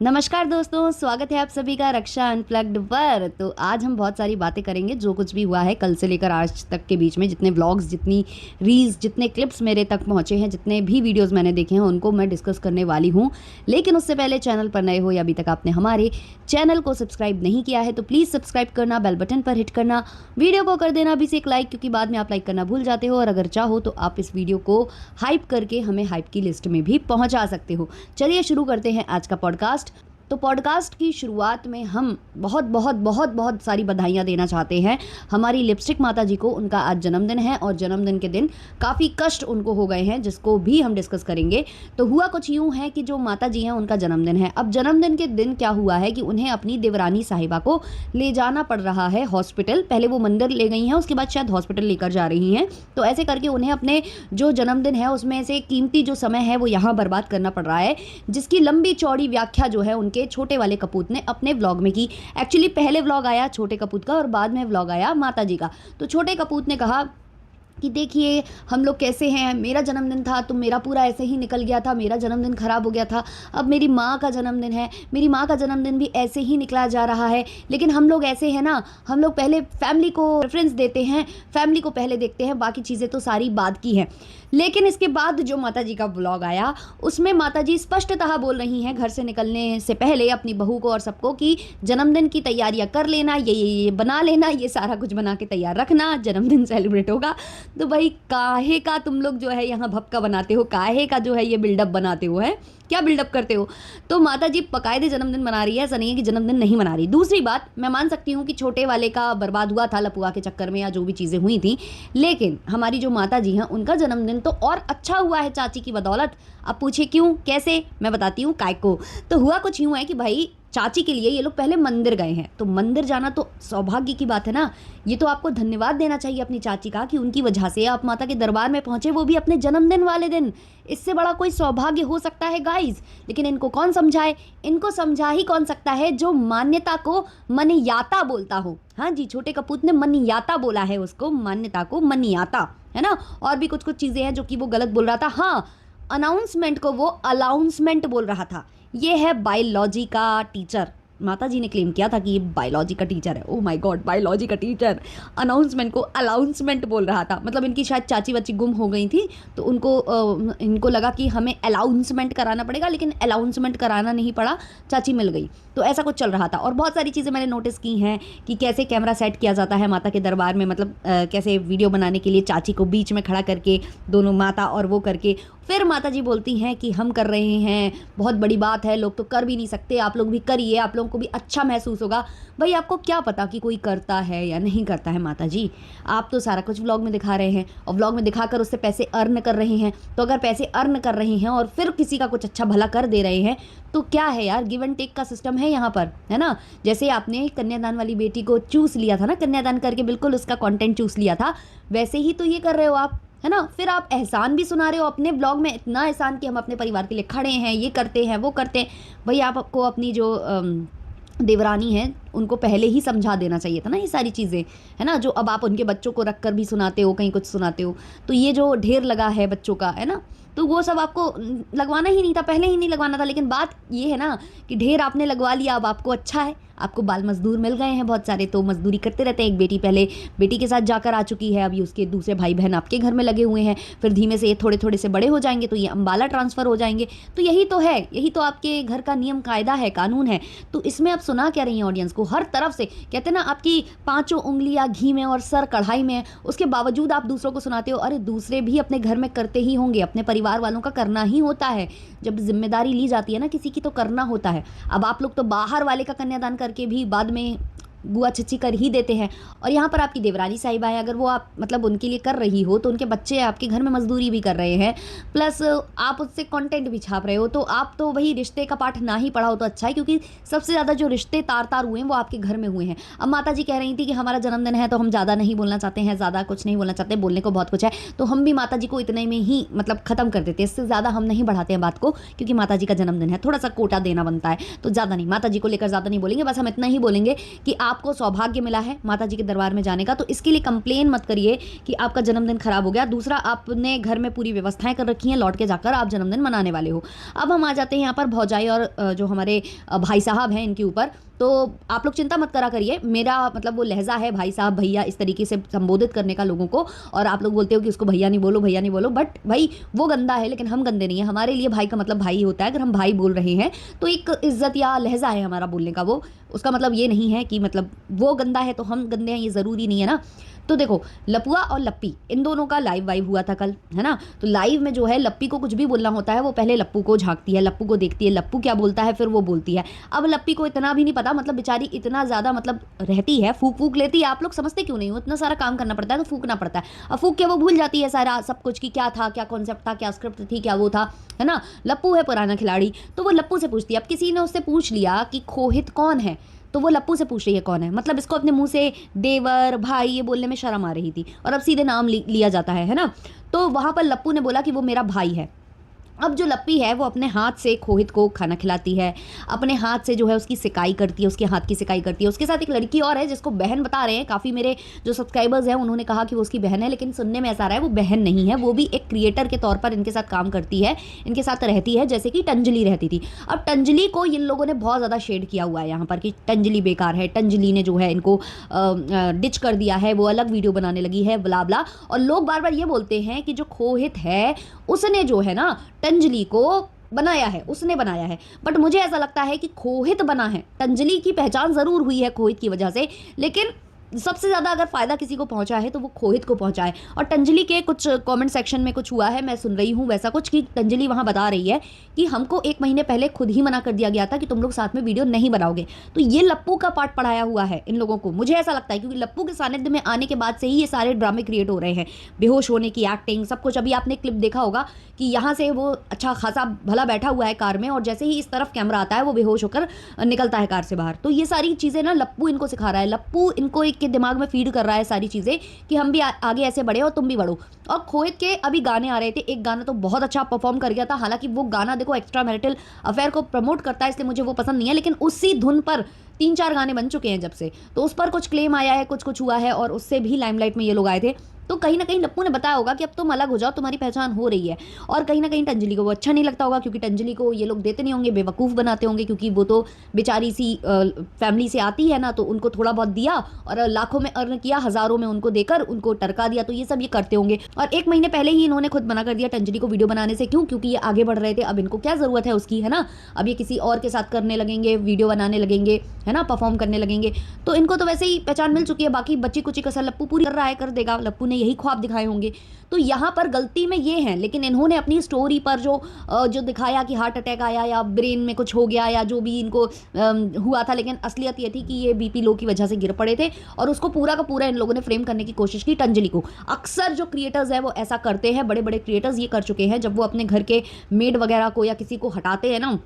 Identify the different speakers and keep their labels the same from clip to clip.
Speaker 1: नमस्कार दोस्तों, स्वागत है आप सभी का रक्षा अनप्लग्ड पर। तो आज हम बहुत सारी बातें करेंगे जो कुछ भी हुआ है कल से लेकर आज तक के बीच में, जितने व्लॉग्स, जितनी रील्स, जितने क्लिप्स मेरे तक पहुंचे हैं, जितने भी वीडियोस मैंने देखे हैं उनको मैं डिस्कस करने वाली हूं। लेकिन उससे पहले चैनल पर नए हो या अभी तक आपने हमारे चैनल को सब्सक्राइब नहीं किया है तो प्लीज़ सब्सक्राइब करना, बेल बटन पर हिट करना, वीडियो को कर देना अभी से एक लाइक, क्योंकि बाद में आप लाइक करना भूल जाते हो। और अगर चाहो तो आप इस वीडियो को हाइप करके हमें हाइप की लिस्ट में भी पहुँचा सकते हो। चलिए शुरू करते हैं आज का पॉडकास्ट। तो पॉडकास्ट की शुरुआत में हम बहुत बहुत बहुत बहुत सारी बधाइयाँ देना चाहते हैं हमारी लिपस्टिक माता जी को। उनका आज जन्मदिन है और जन्मदिन के दिन काफ़ी कष्ट उनको हो गए हैं, जिसको भी हम डिस्कस करेंगे। तो हुआ कुछ यूँ है कि जो माता जी हैं उनका जन्मदिन है। अब जन्मदिन के दिन क्या हुआ है कि उन्हें अपनी देवरानी साहिबा को ले जाना पड़ रहा है हॉस्पिटल। पहले वो मंदिर ले गई हैं, उसके बाद शायद हॉस्पिटल लेकर जा रही हैं। तो ऐसे करके उन्हें अपने जो जन्मदिन है उसमें से कीमती जो समय है वो यहाँ बर्बाद करना पड़ रहा है, जिसकी लंबी चौड़ी व्याख्या जो है उनके छोटे वाले कपूत ने अपने व्लॉग में की। एक्चुअली पहले व्लॉग आया छोटे कपूत का और बाद में व्लॉग आया माता जी का। तो छोटे कपूत ने कहा कि देखिए हम लोग कैसे हैं, मेरा जन्मदिन था तो मेरा पूरा ऐसे ही निकल गया था, मेरा जन्मदिन ख़राब हो गया था। अब मेरी माँ का जन्मदिन है, मेरी माँ का जन्मदिन भी ऐसे ही निकला जा रहा है। लेकिन हम लोग ऐसे हैं ना, हम लोग पहले फैमिली को प्रेफरेंस देते हैं, फैमिली को पहले देखते हैं, बाकी चीज़ें तो सारी बाद की हैं। लेकिन इसके बाद जो माता जी का व्लॉग आया उसमें माता जी स्पष्टतः बोल रही हैं घर से निकलने से पहले अपनी बहू को और सबको कि जन्मदिन की तैयारियां कर लेना, ये बना लेना, ये सारा कुछ बना के तैयार रखना, जन्मदिन सेलिब्रेट होगा। तो भाई काहे का तुम लोग जो है यहाँ भपका बनाते हो, काहे का जो है ये बिल्डअप बनाते हो, है क्या बिल्डअप करते हो। तो माता जी बकायदे जन्मदिन मना रही है, ऐसा नहीं है कि जन्मदिन नहीं मना रही। दूसरी बात, मैं मान सकती हूँ कि छोटे वाले का बर्बाद हुआ था लपुआ के चक्कर में या जो भी चीज़ें हुई थी, लेकिन हमारी जो माता जी हैं उनका जन्मदिन तो और अच्छा हुआ है चाची की बदौलत। अब पूछे क्यों, कैसे, मैं बताती हूँ काय को। तो हुआ कुछ यूँ है कि भाई चाची के लिए ये लोग पहले मंदिर गए हैं, तो मंदिर जाना तो सौभाग्य की बात है ना। ये तो आपको धन्यवाद देना चाहिए अपनी चाची का कि उनकी वजह से आप माता के दरबार में पहुंचे, वो भी अपने जन्मदिन वाले दिन। इससे बड़ा कोई सौभाग्य हो सकता है गाइज। लेकिन इनको कौन समझाए, इनको समझा ही कौन सकता है जो मान्यता को मनियाता बोलता हो। हाँ जी, छोटे कपूत ने मनियाता बोला है उसको, मान्यता को मनियाता, है ना। और भी कुछ कुछ चीज़ें हैं जो कि वो गलत बोल रहा था। हाँ, अनाउंसमेंट को वो अलाउंसमेंट बोल रहा था। ये है बायोलॉजी का टीचर। माता जी ने क्लेम किया था कि ये बायोलॉजी का टीचर है। ओह माय गॉड, बायोलॉजी का टीचर अनाउंसमेंट को अलाउंसमेंट बोल रहा था। मतलब इनकी शायद चाची वाची गुम हो गई थी, तो इनको लगा कि हमें अलाउंसमेंट कराना पड़ेगा, लेकिन अलाउंसमेंट कराना नहीं पड़ा, चाची मिल गई। तो ऐसा कुछ चल रहा था। और बहुत सारी चीज़ें मैंने नोटिस की हैं कि कैसे कैमरा सेट किया जाता है माता के दरबार में, मतलब कैसे वीडियो बनाने के लिए चाची को बीच में खड़ा करके, दोनों माता और वो करके, फिर माता जी बोलती हैं कि हम कर रहे हैं, बहुत बड़ी बात है, लोग तो कर भी नहीं सकते, आप लोग भी करिए, आप लोगों को भी अच्छा महसूस होगा। भाई आपको क्या पता कि कोई करता है या नहीं करता है माता जी। आप तो सारा कुछ व्लॉग में दिखा रहे हैं और व्लॉग में दिखाकर उससे पैसे अर्न कर रहे हैं। तो अगर पैसे अर्न कर रहे हैं और फिर किसी का कुछ अच्छा भला कर दे रहे हैं तो क्या है यार, गिव एंड टेक का सिस्टम है यहाँ पर, है ना। जैसे आपने कन्यादान वाली बेटी को चूस लिया था ना, कन्यादान करके बिल्कुल उसका कंटेंट चूस लिया था, वैसे ही तो ये कर रहे हो आप, है ना। फिर आप एहसान भी सुना रहे हो अपने ब्लॉग में, इतना एहसान कि हम अपने परिवार के लिए खड़े हैं, ये करते हैं, वो करते हैं। भाई आपको अपनी जो देवरानी है उनको पहले ही समझा देना चाहिए था ना ये सारी चीज़ें, है ना। जो अब आप उनके बच्चों को रख कर भी सुनाते हो, कहीं कुछ सुनाते हो, तो ये जो ढेर लगा है बच्चों का, है ना, तो वो सब आपको लगवाना ही नहीं था, पहले ही नहीं लगवाना था। लेकिन बात ये है ना कि ढेर आपने लगवा लिया, अब आपको अच्छा है, आपको बाल मजदूर मिल गए हैं बहुत सारे, तो मजदूरी करते रहते हैं। एक बेटी पहले बेटी के साथ जाकर आ चुकी है, अभी उसके दूसरे भाई बहन आपके घर में लगे हुए हैं, फिर धीमे से ये थोड़े थोड़े से बड़े हो जाएंगे तो ये अंबाला ट्रांसफ़र हो जाएंगे। तो यही तो है, यही तो आपके घर का नियम कायदा है, कानून है। तो इसमें आप सुना क्या रही हैं ऑडियंस को, हर तरफ से कहते हैं ना आपकी पाँचों उंगलियां घी में और सर कढ़ाई में है, उसके बावजूद आप दूसरों को सुनाते हो। अरे दूसरे भी अपने घर में करते ही होंगे, अपने परिवार वालों का करना ही होता है। जब जिम्मेदारी ली जाती है ना किसी की तो करना होता है। अब आप लोग तो बाहर वाले का कन्यादान करके भी बाद में बुआ छच्ची कर ही देते हैं। और यहाँ पर आपकी देवरानी साहिबा है, अगर वो आप मतलब उनके लिए कर रही हो तो उनके बच्चे आपके घर में मजदूरी भी कर रहे हैं, प्लस आप उससे कंटेंट भी छाप रहे हो। तो आप तो वही रिश्ते का पाठ ना ही पढ़ा हो तो अच्छा है, क्योंकि सबसे ज़्यादा जो रिश्ते तार तार हुए हैं वो आपके घर में हुए हैं। अब माता जी कह रही थी कि हमारा जन्मदिन है तो हम ज़्यादा नहीं बोलना चाहते हैं, ज़्यादा कुछ नहीं बोलना चाहते, बोलने को बहुत कुछ है, तो हम भी माता जी को इतने में ही मतलब ख़त्म कर देते हैं, इससे ज़्यादा हम नहीं बढ़ाते हैं बात को, क्योंकि माता जी का जन्मदिन है, थोड़ा सा कोटा देना बनता है। तो ज़्यादा नहीं, माता जी को लेकर ज़्यादा नहीं बोलेंगे, बस हम इतना ही बोलेंगे कि आपको सौभाग्य मिला है माता जी के दरबार में जाने का, तो इसके लिए कंप्लेन मत करिए कि आपका जन्मदिन खराब हो गया। दूसरा, आपने घर में पूरी व्यवस्थाएं कर रखी हैं, लौट के जाकर आप जन्मदिन मनाने वाले हो। अब हम आ जाते हैं यहाँ पर भौजाई और जो हमारे भाई साहब हैं इनके ऊपर। तो आप लोग चिंता मत करा करिए, मेरा मतलब वो लहजा है भाई साहब भैया इस तरीके से संबोधित करने का लोगों को, और आप लोग बोलते हो कि उसको भैया नहीं बोलो, भैया नहीं बोलो, बट भाई वो गंदा है लेकिन हम गंदे नहीं है। हमारे लिए भाई का मतलब भाई होता है। अगर हम भाई बोल रहे हैं तो एक इज्जत या लहजा है हमारा बोलने का, वो उसका मतलब ये नहीं है कि मतलब वो गंदा है तो हम गंदे हैं, ये ज़रूरी नहीं है ना। तो देखो, लपुआ और लप्पी इन दोनों का लाइव वाइव हुआ था कल, है ना। तो लाइव में जो है लप्पी को कुछ भी बोलना होता है, वो पहले लप्पू को झांकती है, लप्पू को देखती है, लप्पू क्या बोलता है फिर वो बोलती है। अब लप्पी को इतना भी नहीं पता, मतलब बेचारी इतना ज़्यादा मतलब रहती है, फूक फूक लेती है। आप लोग समझते क्यों नहीं हो, इतना सारा काम करना पड़ता है तो फूकना पड़ता है। अब फूक के वो भूल जाती है सारा सब कुछ, कि क्या था, क्या कॉन्सेप्ट था, क्या स्क्रिप्ट थी, क्या वो था, है ना। लप्पू है पुराना खिलाड़ी, तो वो लप्पू से पूछती है। अब किसी ने उससे पूछ लिया कि खोहित कौन है, तो वो लप्पू से पूछ रही है कौन है। मतलब इसको अपने मुंह से देवर भाई ये बोलने में शर्म आ रही थी, और अब सीधे नाम लिया जाता है ना। तो वहाँ पर लप्पू ने बोला कि वो मेरा भाई है। अब जो लप्पी है वो अपने हाथ से खोहित को खाना खिलाती है, अपने हाथ से जो है उसकी सिकाई करती है, उसके हाथ की सिकाई करती है। उसके साथ एक लड़की और है जिसको बहन बता रहे हैं, काफ़ी मेरे जो सब्सक्राइबर्स हैं उन्होंने कहा कि वो उसकी बहन है, लेकिन सुनने में ऐसा आ रहा है वो बहन नहीं है, वो भी एक क्रिएटर के तौर पर इनके साथ काम करती है, इनके साथ रहती है, जैसे कि टंजली रहती थी। अब टंजली को इन लोगों ने बहुत ज़्यादा शेड किया हुआ है यहाँ पर कि टंजली बेकार है, टंजली ने जो है इनको डिच कर दिया है, वो अलग वीडियो बनाने लगी है, ब्ला ब्ला। और लोग बार बार ये बोलते हैं कि जो खोहित है उसने जो है ना टंजली को बनाया है, उसने बनाया है। बट मुझे ऐसा लगता है कि खोहित बना है, टंजली की पहचान ज़रूर हुई है खोहित की वजह से, लेकिन सबसे ज़्यादा अगर फ़ायदा किसी को पहुंचा है तो वो खोहित को पहुंचा है। और टंजली के कुछ कमेंट सेक्शन में कुछ हुआ है, मैं सुन रही हूँ वैसा कुछ, कि टंजली वहाँ बता रही है कि हमको 1 महीने पहले खुद ही मना कर दिया गया था कि तुम लोग साथ में वीडियो नहीं बनाओगे। तो ये लप्पू का पार्ट पढ़ाया हुआ है इन लोगों को, मुझे ऐसा लगता है, क्योंकि लप्पू के सानिध्य में आने के बाद से ही ये सारे ड्रामे क्रिएट हो रहे हैं, बेहोश होने की एक्टिंग सब कुछ। अभी आपने क्लिप देखा होगा कि यहाँ से वो अच्छा खासा भला बैठा हुआ है कार में, और जैसे ही इस तरफ कैमरा आता है वो बेहोश होकर निकलता है कार से बाहर। तो ये सारी चीज़ें ना लप्पू इनको सिखा रहा है, लप्पू इनको एक के दिमाग में फीड कर रहा है सारी चीज़ें कि हम भी आगे ऐसे बढ़े और तुम भी बढ़ो। और खोहित के अभी गाने आ रहे थे, एक गाना तो बहुत अच्छा परफॉर्म कर गया था, हालांकि वो गाना देखो एक्स्ट्रा मैरिटल अफेयर को प्रमोट करता है इसलिए मुझे वो पसंद नहीं है, लेकिन उसी धुन पर 3-4 गाने बन चुके हैं जब से, तो उस पर कुछ क्लेम आया है, कुछ कुछ हुआ है, और उससे भी लाइमलाइट में ये लोग आए थे। तो कहीं ना कहीं लप्पू ने बताया होगा कि अब तुम अलग हो जाओ, तुम्हारी पहचान हो रही है। और कहीं ना कहीं टंजली को वो अच्छा नहीं लगता होगा, क्योंकि टंजली को ये लोग देते नहीं होंगे, बेवकूफ़ बनाते होंगे, क्योंकि वो तो बेचारी सी फैमिली से आती है ना, तो उनको थोड़ा बहुत दिया और लाखों में अर्न किया, हज़ारों में उनको देकर उनको टरका दिया, तो ये सब ये करते होंगे। और 1 महीने पहले ही इन्होंने खुद मना कर दिया टंजली को वीडियो बनाने से, क्यों? क्योंकि ये आगे बढ़ रहे थे, अब इनको क्या ज़रूरत है उसकी, है ना। अब ये किसी और के साथ करने लगेंगे, वीडियो बनाने लगेंगे, है ना, परफॉर्म करने लगेंगे, तो इनको तो वैसे ही पहचान मिल चुकी है। बाकी बच्ची कुची कसर लप्पू पूरी कर रहा है, कर देगा, लप्पू ने यही ख्वाब दिखाए होंगे। तो यहाँ पर गलती में ये है, लेकिन इन्होंने अपनी स्टोरी पर जो दिखाया कि हार्ट अटैक आया या ब्रेन में कुछ हो गया या जो भी इनको हुआ था, लेकिन असलियत ये थी कि ये बीपी लो की वजह से गिर पड़े थे, और उसको पूरा का पूरा इन लोगों ने फ्रेम करने की कोशिश की टंजली को। अक्सर जो क्रिएटर्स हैं वो ऐसा करते हैं, बड़े बड़े क्रिएटर्स ये कर चुके हैं, जब वो अपने घर के मेड वगैरह को या किसी को हटाते हैं ना,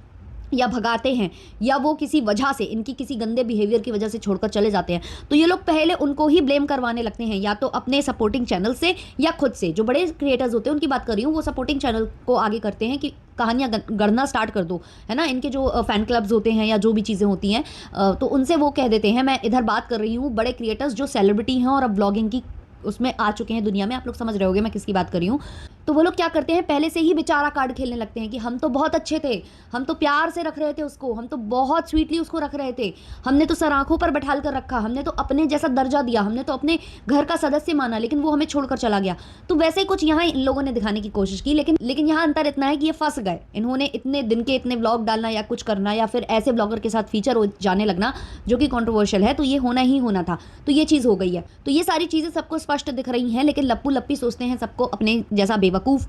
Speaker 1: या भगाते हैं, या वो किसी वजह से इनकी किसी गंदे बिहेवियर की वजह से छोड़कर चले जाते हैं, तो ये लोग पहले उनको ही ब्लेम करवाने लगते हैं, या तो अपने सपोर्टिंग चैनल से या खुद से। जो बड़े क्रिएटर्स होते हैं उनकी बात कर रही हूँ, वो सपोर्टिंग चैनल को आगे करते हैं कि कहानियाँ गढ़ना स्टार्ट कर दो, है ना। इनके जो फैन क्लब्स होते हैं या जो भी चीज़ें होती हैं, तो उनसे वो कह देते हैं। मैं इधर बात कर रही हूँ बड़े क्रिएटर्स जो सेलिब्रिटी हैं और अब ब्लॉगिंग की उसमें आ चुके हैं दुनिया में, आप लोग समझ रहे होंगे मैं किसकी बात कर रही हूँ। तो वो लोग क्या करते हैं, पहले से ही बेचारा कार्ड खेलने लगते हैं कि हम तो बहुत अच्छे थे, हम तो प्यार से रख रहे थे उसको, हम तो बहुत स्वीटली उसको रख रहे थे, हमने तो सर आंखों पर बैठाल कर रखा, हमने तो अपने जैसा दर्जा दिया, हमने तो अपने घर का सदस्य माना, लेकिन वो हमें छोड़कर चला गया। तो वैसे ही कुछ यहाँ इन लोगों ने दिखाने की कोशिश की, लेकिन यहाँ अंतर इतना है कि ये फंस गए। इन्होंने इतने दिन के इतने ब्लॉग डालना या कुछ करना, या फिर ऐसे ब्लॉगर के साथ फीचर हो जाने लगना जो कि कॉन्ट्रोवर्शियल है, तो ये होना ही होना था, तो ये चीज़ हो गई है। तो ये सारी चीज़ें सबको स्पष्ट दिख रही हैं, लेकिन लप्पू लप्पी सोचते हैं सबको अपने जैसा बेवकूफ़,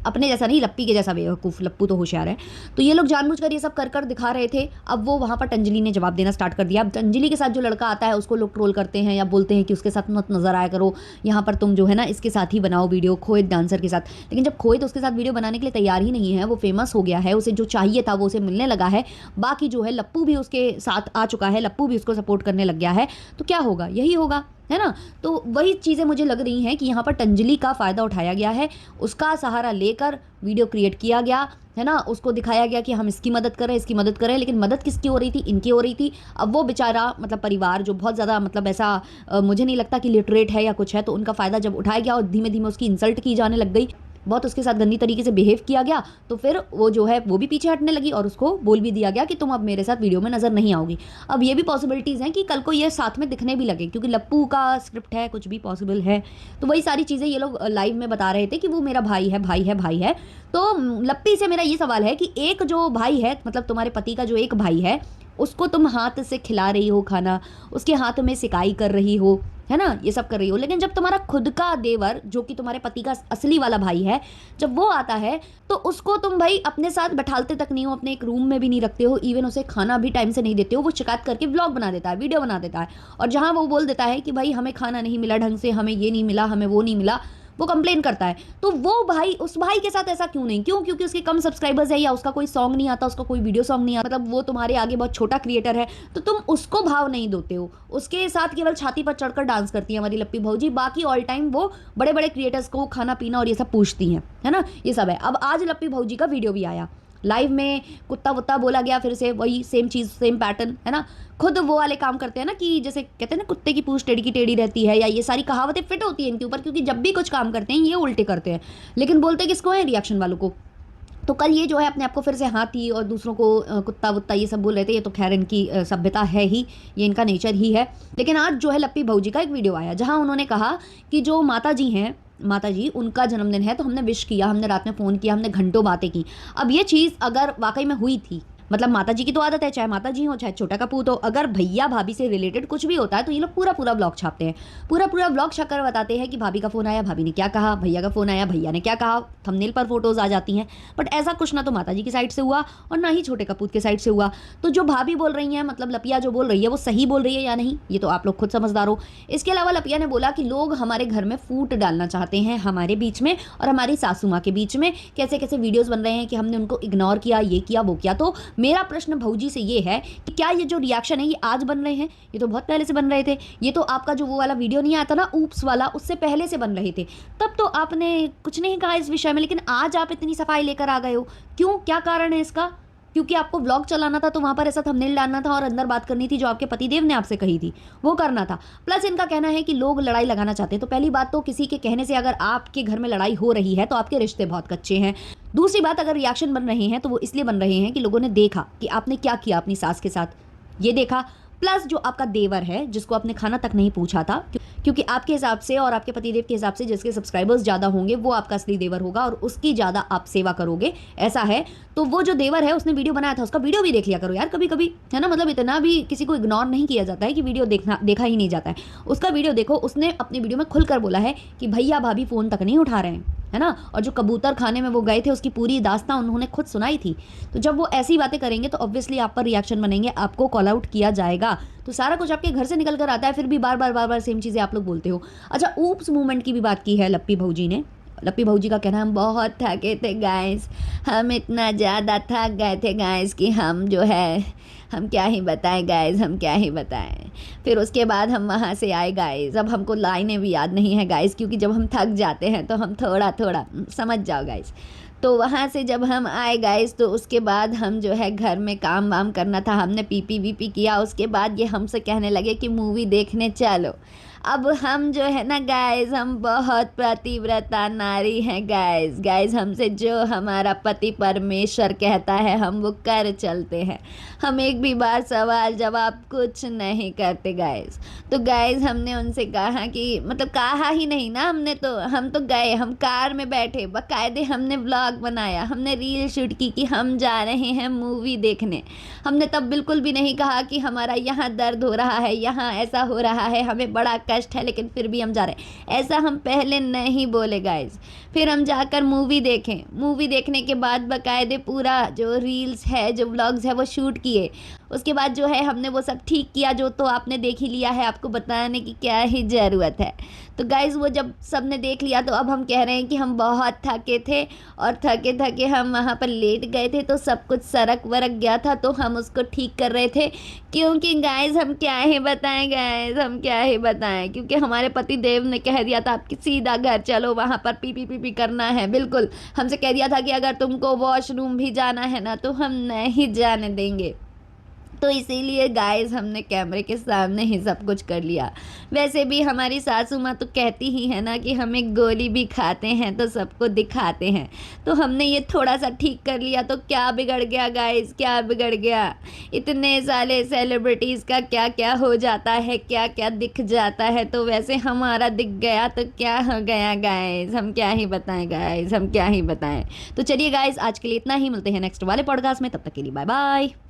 Speaker 1: अपने जैसा नहीं, लप्पी के जैसा बेवकूफ़, लप्पू तो होशियार है। तो ये लोग जानबूझकर ये सब कर कर दिखा रहे थे। अब वो वहाँ पर टंजली ने जवाब देना स्टार्ट कर दिया। अब टंजली के साथ जो लड़का आता है उसको लोग ट्रोल करते हैं या बोलते हैं कि उसके साथ मत नजर आया करो, यहाँ पर तुम जो है ना इसके साथ ही बनाओ वीडियो, खोहित डांसर के साथ। लेकिन जब खोहित उसके साथ वीडियो बनाने के लिए तैयार ही नहीं है, वो फेमस हो गया है, उसे जो चाहिए था वो उसे मिलने लगा है, बाकी जो है लप्पू भी उसके साथ आ चुका है, लप्पू भी उसको सपोर्ट करने लग गया है, तो क्या होगा? यही होगा। है ना? तो वही चीज़ें मुझे लग रही हैं कि यहाँ पर तंजलि का फ़ायदा उठाया गया है, उसका सहारा लेकर वीडियो क्रिएट किया गया, है ना? उसको दिखाया गया कि हम इसकी मदद कर रहे हैं, इसकी मदद कर रहे हैं, लेकिन मदद किसकी हो रही थी? इनकी हो रही थी। अब वो बेचारा मतलब परिवार जो बहुत ज़्यादा मतलब ऐसा मुझे नहीं लगता कि लिटरेट है या कुछ है, तो उनका फ़ायदा जब उठाया गया और धीमे-धीमे उसकी इंसल्ट की जाने लग गई, बहुत उसके साथ गंदी तरीके से बिहेव किया गया, तो फिर वो जो है वो भी पीछे हटने लगी और उसको बोल भी दिया गया कि तुम अब मेरे साथ वीडियो में नज़र नहीं आओगी। अब ये भी पॉसिबिलिटीज़ हैं कि कल को ये साथ में दिखने भी लगे, क्योंकि लप्पू का स्क्रिप्ट है, कुछ भी पॉसिबल है। तो वही सारी चीज़ें ये लोग लाइव में बता रहे थे कि वो मेरा भाई है, भाई है, भाई है। तो लप्पी से मेरा ये सवाल है कि एक जो भाई है, मतलब तुम्हारे पति का जो एक भाई है, उसको तुम हाथ से खिला रही हो खाना, उसके हाथ में सिकाई कर रही हो, है ना? ये सब कर रही हो, लेकिन जब तुम्हारा खुद का देवर, जो कि तुम्हारे पति का असली वाला भाई है, जब वो आता है, तो उसको तुम भाई अपने साथ बैठालते तक नहीं हो, अपने एक रूम में भी नहीं रखते हो, इवन उसे खाना भी टाइम से नहीं देते हो। वो शिकायत करके व्लॉग बना देता है, वीडियो बना देता है, और जहाँ वो बोल देता है कि भाई हमें खाना नहीं मिला ढंग से, हमें ये नहीं मिला, हमें वो नहीं मिला, वो कंप्लेन करता है। तो वो भाई, उस भाई के साथ ऐसा क्यों नहीं? क्यों? क्योंकि उसके कम सब्सक्राइबर्स है, या उसका कोई सॉन्ग नहीं आता, उसका कोई वीडियो सॉन्ग नहीं आता, मतलब वो तुम्हारे आगे बहुत छोटा क्रिएटर है, तो तुम उसको भाव नहीं देते हो। उसके साथ केवल छाती पर चढ़कर डांस करती है हमारी लप्पी भौजी, बाकी ऑल टाइम वो बड़े बड़े क्रिएटर्स को खाना पीना और ये सब पूछती हैं, है ना? ये सब है। अब आज लप्पी भौजी का वीडियो भी आया, लाइव में कुत्ता वुत्ता बोला गया, फिर से वही सेम चीज़, सेम पैटर्न, है ना? खुद वो वाले काम करते हैं ना कि जैसे कहते हैं ना, कुत्ते की पूंछ टेढ़ी की टेढ़ी रहती है, या ये सारी कहावतें फिट होती हैं इनके ऊपर, क्योंकि जब भी कुछ काम करते हैं ये उल्टे करते हैं, लेकिन बोलते किसको हैं? रिएक्शन वालों को। तो कल ये जो है अपने आप को फिर से हाथी और दूसरों को कुत्ता वुत्ता ये सब बोल रहे थे। ये तो खैर इनकी सभ्यता है ही, ये इनका नेचर ही है। लेकिन आज जो है लप्पी भौजी का एक वीडियो आया, जहाँ उन्होंने कहा कि जो माता जी हैं, माता जी उनका जन्मदिन है, तो हमने विश किया, हमने रात में फ़ोन किया, हमने घंटों बातें की। अब ये चीज़ अगर वाकई में हुई थी, मतलब माता जी की तो आदत है, चाहे माता जी हो चाहे छोटा कपूत हो, अगर भैया भाभी से रिलेटेड कुछ भी होता है तो ये लोग पूरा पूरा ब्लॉग छापते हैं, पूरा पूरा ब्लॉग छापकर बताते हैं कि भाभी का फ़ोन आया, भाभी ने क्या कहा, भैया का फ़ोन आया, भैया ने क्या कहा, थंबनेल पर फोटोज़ आ जाती हैं। बट ऐसा कुछ ना तो माता जी की साइड से हुआ और ना ही छोटे कपूत के साइड से हुआ। तो जो भाभी बोल रही हैं, मतलब लपिया जो बोल रही है, वो सही बोल रही है या नहीं, ये तो आप लोग खुद समझदार हो। इसके अलावा लपिया ने बोला कि लोग हमारे घर में फूट डालना चाहते हैं, हमारे बीच में और हमारी सासू माँ के बीच में, कैसे कैसे वीडियोज़ बन रहे हैं कि हमने उनको इग्नोर किया, ये किया, वो किया। तो मेरा प्रश्न भौजी से ये है कि क्या ये जो रिएक्शन है ये आज बन रहे हैं? ये तो बहुत पहले से बन रहे थे। ये तो आपका जो वो वाला वीडियो नहीं आता ना, ऊप्स वाला, उससे पहले से बन रहे थे। तब तो आपने कुछ नहीं कहा इस विषय में, लेकिन आज आप इतनी सफाई लेकर आ गए हो। क्यों? क्या कारण है इसका? क्योंकि आपको व्लॉग चलाना था, तो वहाँ पर ऐसा थंबनेल डालना था और अंदर बात करनी थी जो आपके पतिदेव ने आपसे कही थी, वो करना था। प्लस इनका कहना है कि लोग लड़ाई लगाना चाहते हैं। तो पहली बात तो किसी के कहने से अगर आपके घर में लड़ाई हो रही है तो आपके रिश्ते बहुत कच्चे हैं। दूसरी बात, अगर रिएक्शन बन रहे हैं तो वो इसलिए बन रहे हैं कि लोगों ने देखा कि आपने क्या किया अपनी सास के साथ, ये देखा। प्लस जो आपका देवर है, जिसको आपने खाना तक नहीं पूछा था, क्योंकि आपके हिसाब से और आपके पतिदेव के हिसाब से जिसके सब्सक्राइबर्स ज़्यादा होंगे वो आपका असली देवर होगा और उसकी ज़्यादा आप सेवा करोगे, ऐसा है। तो वो जो देवर है उसने वीडियो बनाया था, उसका वीडियो भी देख लिया करो यार कभी कभी, है ना? मतलब इतना भी किसी को इग्नोर नहीं किया जाता है कि वीडियो देखा ही नहीं जाता है। उसका वीडियो देखो, उसने अपनी वीडियो में खुलकर बोला है कि भैया भाभी फ़ोन तक नहीं उठा रहे हैं, है ना? और जो कबूतर खाने में वो गए थे उसकी पूरी दास्तां उन्होंने खुद सुनाई थी। तो जब वो ऐसी बातें करेंगे तो ऑब्वियसली आप पर रिएक्शन बनेंगे, आपको कॉल आउट किया जाएगा। तो सारा कुछ आपके घर से निकल कर आता है, फिर भी बार बार सेम चीज़ें आप लोग बोलते हो। अच्छा, ऊप्स मूवमेंट की भी बात की है लप्पी भौजी ने। लप्पी भौजी का कहना है, हम बहुत थके थे गाइस, हम इतना ज़्यादा थक गए थे गाइस कि हम जो है, हम क्या ही बताएं गाइस, हम क्या ही बताएं। फिर उसके बाद हम वहाँ से आए गाइस। अब हमको लाइनें भी याद नहीं है गाइस, क्योंकि जब हम थक जाते हैं तो हम थोड़ा थोड़ा समझ जाओ गाइस। तो वहाँ से जब हम आए गाइस, तो उसके बाद हम जो है घर में काम वाम करना था, हमने पीपी वीपी किया। उसके बाद ये हमसे कहने लगे कि मूवी देखने चलो। अब हम जो है ना गाइस, हम बहुत पतिव्रता नारी हैं गाइस, हमसे जो हमारा पति परमेश्वर कहता है हम वो कर चलते हैं। हम एक भी बार सवाल जवाब कुछ नहीं करते गाइस। तो गाइस हमने उनसे कहा कि, मतलब कहा ही नहीं ना, हम तो गए, हम कार में बैठे, बाकायदे हमने व्लॉग बनाया, हमने रील शूट की कि हम जा रहे हैं मूवी देखने। हमने तब बिल्कुल भी नहीं कहा कि हमारा यहाँ दर्द हो रहा है, यहाँ ऐसा हो रहा है, हमें बड़ा कष्ट है, लेकिन फिर भी हम जा रहे हैं, ऐसा हम पहले नहीं बोले गाइस। फिर हम जाकर मूवी देखें, मूवी देखने के बाद बाकायदे पूरा जो रील्स है, जो व्लॉग्स है वो शूट किए। उसके बाद जो है हमने वो सब ठीक किया, जो तो आपने देख ही लिया है, आपको बताने की क्या ही ज़रूरत है। तो गाइज़ वो जब सब ने देख लिया तो अब हम कह रहे हैं कि हम बहुत थके थे और थके थके हम वहाँ पर लेट गए थे, तो सब कुछ सरक वरक गया था, तो हम उसको ठीक कर रहे थे। क्योंकि गाइज़ हम क्या ही बताएं, गाइज़ हम क्या ही बताएं, क्योंकि हमारे पति देव ने कह दिया था आपकी सीधा घर चलो, वहाँ पर पी पी पी पी करना है। बिल्कुल हमसे कह दिया था कि अगर तुमको वॉशरूम भी जाना है ना तो हम नहीं जाने देंगे। तो इसीलिए गाइस हमने कैमरे के सामने ही सब कुछ कर लिया। वैसे भी हमारी सासू माँ तो कहती ही है ना कि हम एक गोली भी खाते हैं तो सबको दिखाते हैं, तो हमने ये थोड़ा सा ठीक कर लिया तो क्या बिगड़ गया गाइस, क्या बिगड़ गया। इतने सारे सेलिब्रिटीज़ का क्या क्या हो जाता है, क्या क्या दिख जाता है, तो वैसे हमारा दिख गया तो क्या हो गया गाइस, हम क्या ही बताएं गाइस, हम क्या ही बताएं। तो चलिए गाइस आज के लिए इतना ही, मिलते हैं नेक्स्ट वाले पॉडकास्ट में, तब तक के लिए बाय बाय।